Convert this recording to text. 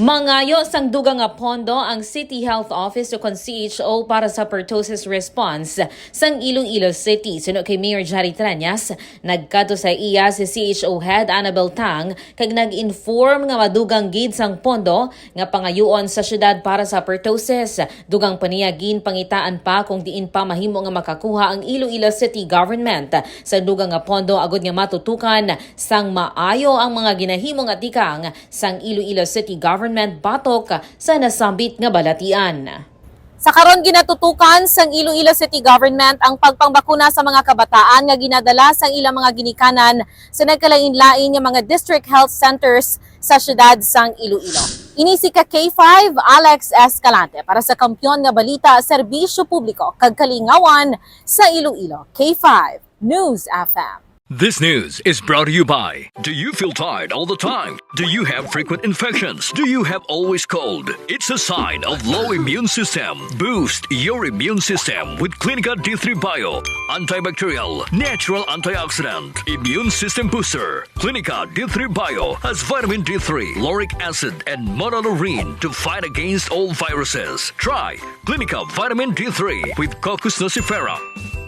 Mangayo sang Dugang nga Pondo ang City Health Office o kon CHO para sa Pertussis response sang Iloilo City. Suno kay Mayor Jari Tranyas, nagkadto sa iya si CHO Head Ramel Ytang kag nag-inform nga madugang gid sang Pondo nga pangayuon sa syudad para sa Pertussis. Dugang paniyagin pangitaan pa kung diin pa mahimo nga makakuha ang Iloilo City government sa Dugang nga Pondo agud nga matutukan sang maayo ang mga ginahimo nga tikang sang Iloilo City government batok sa nasambit nga balatian. Sa karon ginatutukan sang Iloilo City Government ang pagpangbakuna sa mga kabataan nga ginadala sang ilang mga ginikanan sa nagkalain-lain nga mga district health centers sa syudad sang Iloilo. Inisi ka K5 Alex Escalante para sa Kampiyon nga Balita Serbisyo Publiko kag Kalingawan sa Iloilo. K5 News FM. This news is brought to you by, do you feel tired all the time? Do you have frequent infections? Do you have always cold? It's a sign of low immune system. Boost your immune system with Clinica D3 Bio, antibacterial, natural antioxidant, immune system booster. Clinica D3 Bio has vitamin D3, lauric acid, and monolurine to fight against all viruses. Try Clinica Vitamin D3 with Coccus nocifera.